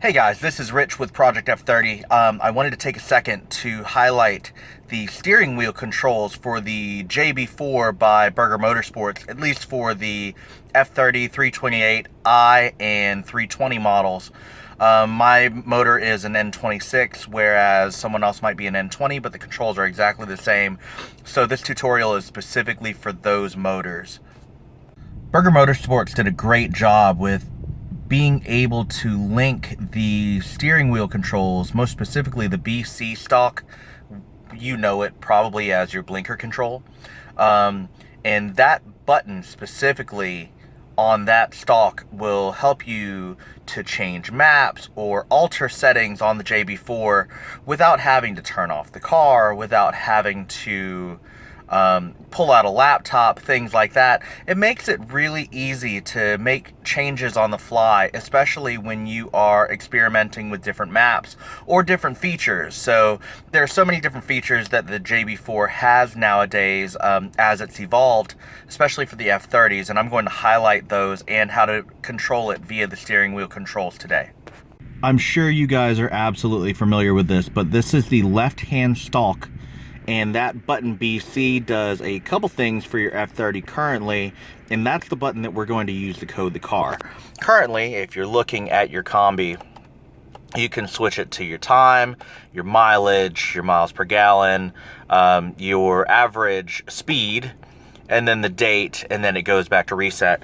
Hey guys, this is Rich with Project F30. I wanted to take a second to highlight the steering wheel controls for the JB4 by Burger Motorsports, at least for the F30, 328i, and 320 models. My motor is an N26, whereas someone else might be an N20, but the controls are exactly the same. So this tutorial is specifically for those motors. Burger Motorsports did a great job with being able to link the steering wheel controls, most specifically the BC stalk. You know it probably as your blinker control. And that button specifically on that stalk will help you to change maps or alter settings on the JB4 without having to turn off the car, without having to pull out a laptop, things like that. It makes it really easy to make changes on the fly, especially when you are experimenting with different maps or different features. So there are so many different features that the JB4 has nowadays as it's evolved, especially for the F30s, and I'm going to highlight those and how to control it via the steering wheel controls today. I'm sure you guys are absolutely familiar with this, but this is the left-hand stalk. And that button BC does a couple things for your F30 currently, and that's the button that we're going to use to code the car. Currently, if you're looking at your combi, you can switch it to your time, your mileage, your miles per gallon, your average speed, and then the date, and then it goes back to reset.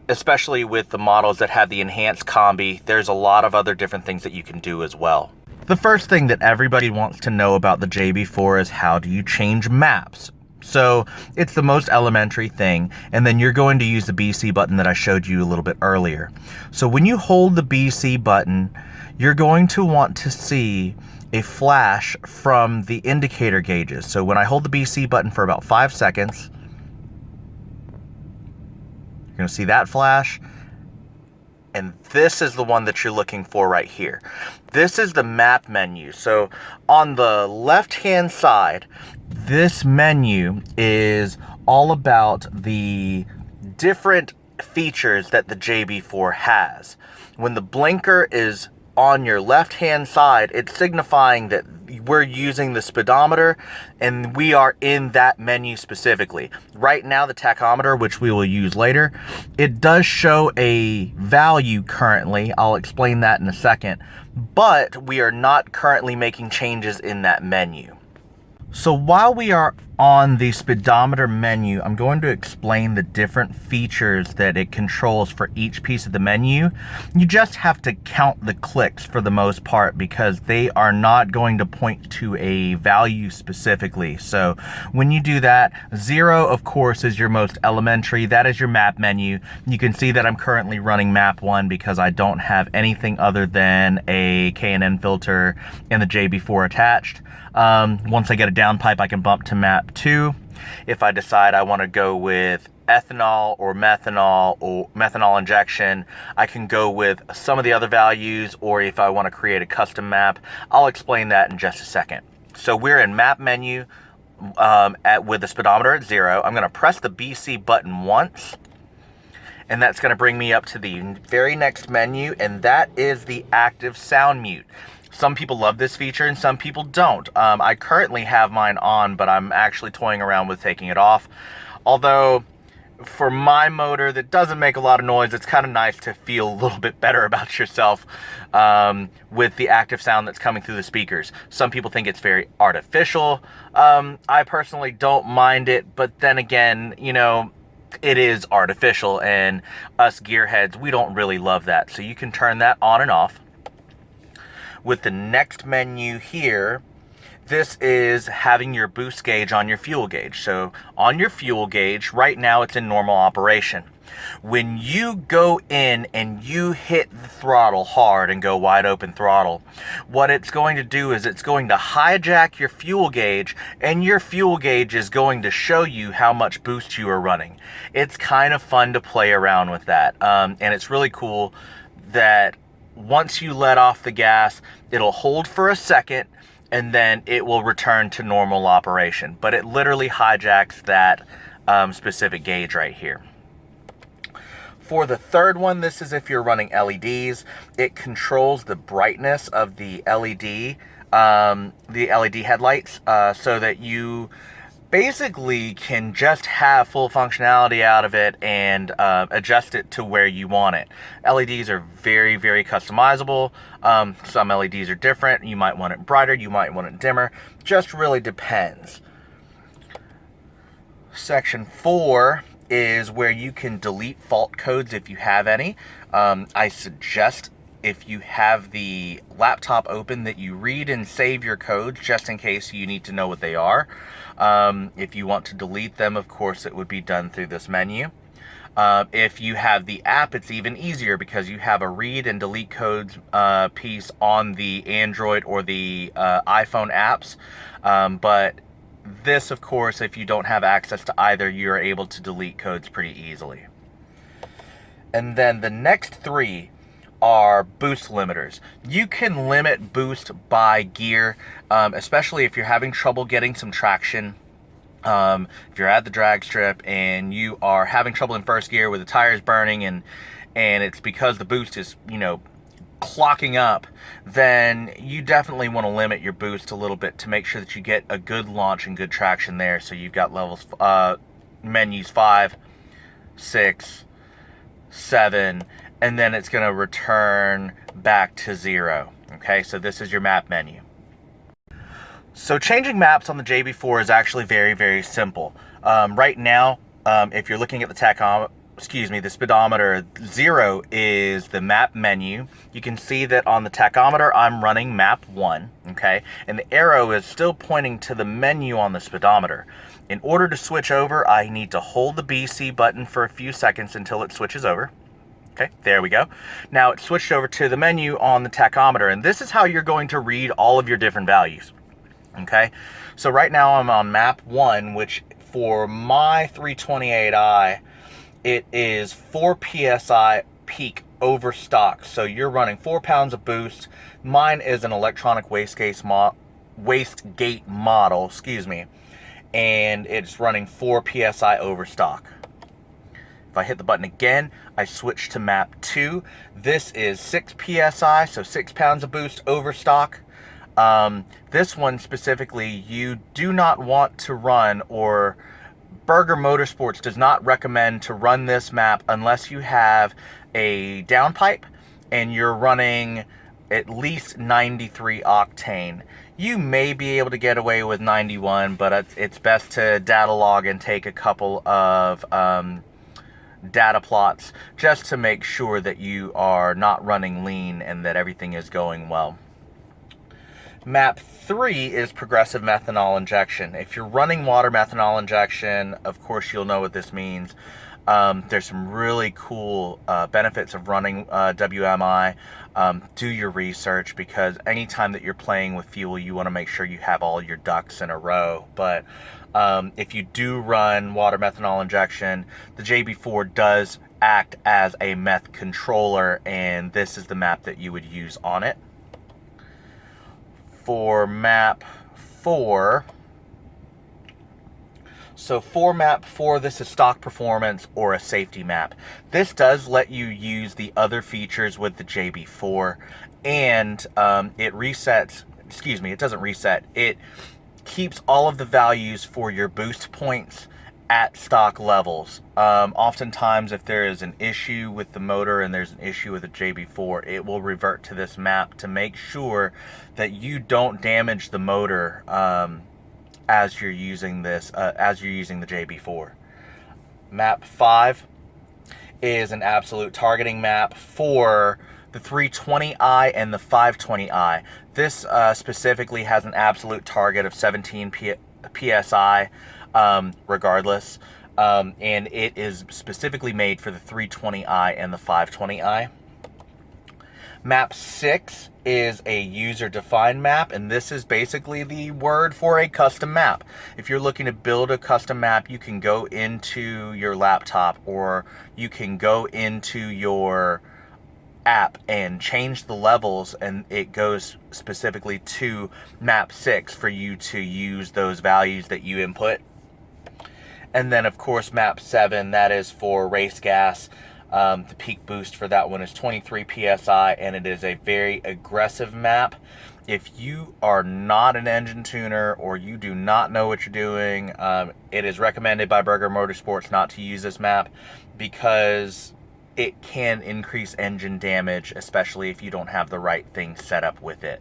Especially with the models that have the enhanced combi, there's a lot of other different things that you can do as well. The first thing that everybody wants to know about the JB4 is how do you change maps? So it's the most elementary thing, and then you're going to use the BC button that I showed you a little bit earlier. So when you hold the BC button, you're going to want to see a flash from the indicator gauges. So when I hold the BC button for about 5 seconds, you're going to see that flash. And this is the one that you're looking for right here. This is the map menu. So on the left-hand side, this menu is all about the different features that the JB4 has. When the blinker is on your left-hand side, it's signifying that we're using the speedometer and we are in that menu specifically. Right now, the tachometer, which we will use later, it does show a value currently. I'll explain that in a second, but we are not currently making changes in that menu. So while we are on the speedometer menu, I'm going to explain the different features that it controls for each piece of the menu. You just have to count the clicks for the most part because they are not going to point to a value specifically. So when you do that, 0 of course is your most elementary. That is your map menu. You can see that I'm currently running map 1 because I don't have anything other than a K&N filter and the JB4 attached. Once I get a downpipe, I can bump to map 2. If I decide I want to go with ethanol or methanol injection, I can go with some of the other values, or if I want to create a custom map, I'll explain that in just a second. So we're in map menu with the speedometer at 0. I'm going to press the BC button once, and that's going to bring me up to the very next menu, and that is the active sound mute. Some people love this feature and some people don't. I currently have mine on, but I'm actually toying around with taking it off. Although, for my motor that doesn't make a lot of noise, it's kind of nice to feel a little bit better about yourself with the active sound that's coming through the speakers. Some people think it's very artificial. I personally don't mind it, but then again, you know, it is artificial, and us gearheads, we don't really love that. So you can turn that on and off. With the next menu here, this is having your boost gauge on your fuel gauge. So on your fuel gauge, right now it's in normal operation. When you go in and you hit the throttle hard and go wide open throttle, what it's going to do is it's going to hijack your fuel gauge, and your fuel gauge is going to show you how much boost you are running. It's kind of fun to play around with that, and it's really cool that once you let off the gas, it'll hold for a second and then it will return to normal operation. But it literally hijacks that specific gauge right here. For the third one, this is if you're running LEDs. It controls the brightness of the LED headlights, so that you basically can just have full functionality out of it and adjust it to where you want it. LEDs are very, very customizable. Some LEDs are different. You might want it brighter, you might want it dimmer. Just really depends. Section 4 is where you can delete fault codes if you have any. I suggest, if you have the laptop open, that you read and save your codes just in case you need to know what they are. If you want to delete them, of course, it would be done through this menu. If you have the app, it's even easier because you have a read and delete codes piece on the Android or the iPhone apps. But this, of course, if you don't have access to either, you're able to delete codes pretty easily. And then the next three are boost limiters. You can limit boost by gear, especially if you're having trouble getting some traction. If you're at the drag strip and you are having trouble in first gear with the tires burning and it's because the boost is, clocking up, then you definitely want to limit your boost a little bit to make sure that you get a good launch and good traction there. So you've got levels, menus 5, 6, 7, and then it's going to return back to 0. Okay, so this is your map menu. So changing maps on the JB4 is actually very, very simple. Right now, if you're looking at the speedometer, 0 is the map menu. You can see that on the tachometer, I'm running map 1, okay? And the arrow is still pointing to the menu on the speedometer. In order to switch over, I need to hold the BC button for a few seconds until it switches over. Okay, there we go. Now it's switched over to the menu on the tachometer, and this is how you're going to read all of your different values. Okay, so right now I'm on map 1, which for my 328i, it is 4 psi peak over stock. So you're running 4 pounds of boost. Mine is an electronic wastegate model, and it's running 4 psi over stock. If I hit the button again, I switch to map 2. This is 6 psi, so 6 pounds of boost over stock. This one specifically, you do not want to run, or Burger Motorsports does not recommend to run this map unless you have a downpipe and you're running at least 93 octane. You may be able to get away with 91, but it's best to data log and take a couple of data plots just to make sure that you are not running lean and that everything is going well. Map 3 is progressive methanol injection. If you're running water methanol injection, of course you'll know what this means. There's some really cool benefits of running WMI. Do your research, because anytime that you're playing with fuel, you want to make sure you have all your ducks in a row. But if you do run water methanol injection, the JB4 does act as a meth controller, and this is the map that you would use on it. For map 4, so for map 4, this is stock performance or a safety map. This does let you use the other features with the JB4, and it resets, it doesn't reset, it keeps all of the values for your boost points at stock levels. Oftentimes, if there is an issue with the motor and there's an issue with the JB4, it will revert to this map to make sure that you don't damage the motor as you're using this, as you're using the JB4. Map 5 is an absolute targeting map for the 320i and the 520i. This specifically has an absolute target of 17 psi. Regardless, and it is specifically made for the 320i and the 520i. Map 6 is a user-defined map, and this is basically the word for a custom map. If you're looking to build a custom map, you can go into your laptop or you can go into your app and change the levels, and it goes specifically to map 6 for you to use those values that you input. And then, of course, map 7, that is for race gas. The peak boost for that one is 23 PSI, and it is a very aggressive map. If you are not an engine tuner or you do not know what you're doing, it is recommended by Burger Motorsports not to use this map because it can increase engine damage, especially if you don't have the right thing set up with it.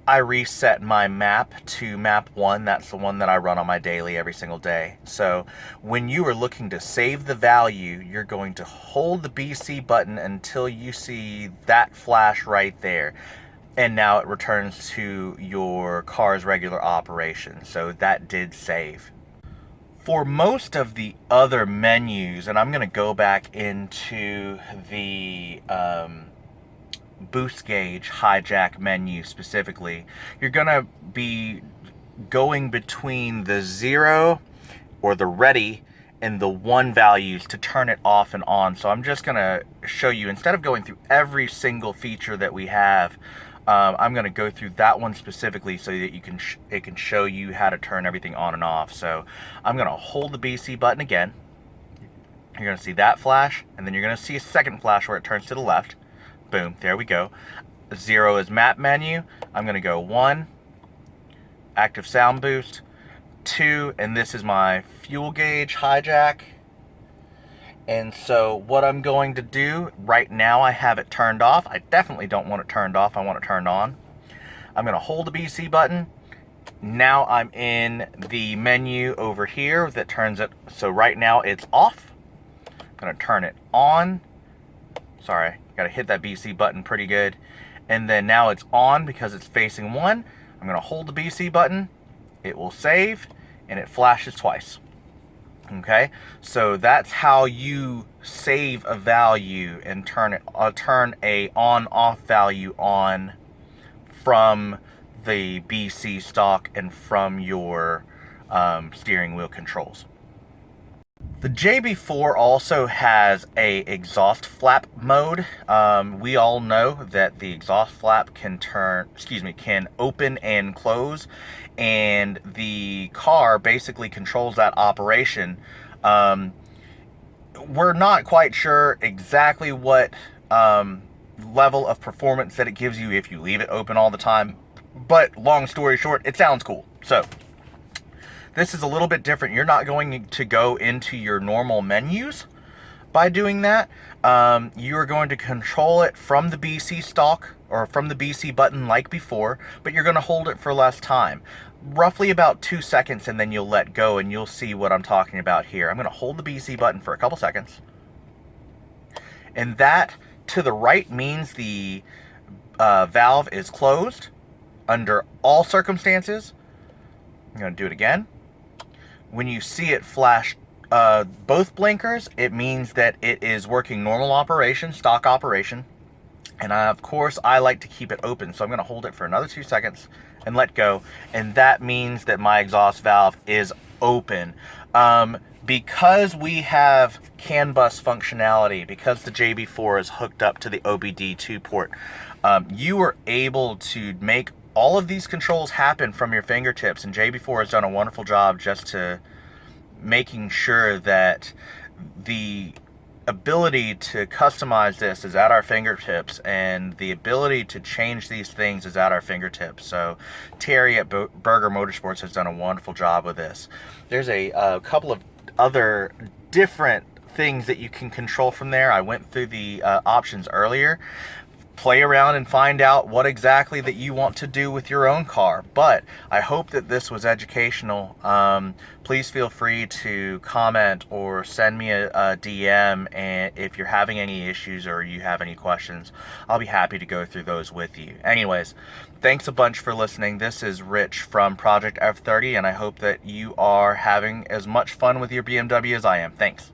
I reset my map to map 1. That's the one that I run on my daily every single day. So when you are looking to save the value, you're going to hold the BC button until you see that flash right there. And now it returns to your car's regular operation. So that did save. For most of the other menus, and I'm going to go back into the boost gauge hijack menu specifically, you're going to be going between the 0 or the ready and the 1 values to turn it off and on. So I'm just going to show you, instead of going through every single feature that we have, I'm going to go through that one specifically so that it can show you how to turn everything on and off. So I'm going to hold the BC button again. You're going to see that flash, and then you're going to see a second flash where it turns to the left. Boom, there we go. 0 is map menu. I'm going to go 1, active sound boost, 2, and this is my fuel gauge hijack. And so what I'm going to do, right now I have it turned off. I definitely don't want it turned off. I want it turned on. I'm going to hold the BC button. Now I'm in the menu over here that turns it. So right now it's off. I'm going to turn it on. Sorry, got to hit that BC button pretty good. And then now it's on because it's facing 1. I'm going to hold the BC button. It will save, and it flashes twice. Okay, so that's how you save a value and turn a on-off value on from the BC stock and from your steering wheel controls. The JB4 also has a exhaust flap mode. We all know that the exhaust flap can open and close, and the car basically controls that operation. We're not quite sure exactly what level of performance that it gives you if you leave it open all the time, but long story short, it sounds cool. So this is a little bit different. You're not going to go into your normal menus by doing that. You are going to control it from the BC stock or from the BC button like before, but you're going to hold it for less time. Roughly about 2 seconds, and then you'll let go, and you'll see what I'm talking about here. I'm going to hold the BC button for a couple seconds. And that to the right means the valve is closed under all circumstances. I'm going to do it again. When you see it flash both blinkers, it means that it is working normal operation, stock operation. And of course, I like to keep it open, so I'm going to hold it for another 2 seconds and let go. And that means that my exhaust valve is open. Because we have CAN bus functionality, because the JB4 is hooked up to the OBD2 port, you are able to make all of these controls happen from your fingertips, and JB4 has done a wonderful job just to making sure that the ability to customize this is at our fingertips, and the ability to change these things is at our fingertips. So Terry at Burger Motorsports has done a wonderful job with this. There's a couple of other different things that you can control from there. I went through the options earlier. Play around and find out what exactly that you want to do with your own car. But I hope that this was educational. Please feel free to comment or send me a DM, and if you're having any issues or you have any questions, I'll be happy to go through those with you. Anyways, thanks a bunch for listening. This is Rich from Project F30, and I hope that you are having as much fun with your BMW as I am. Thanks.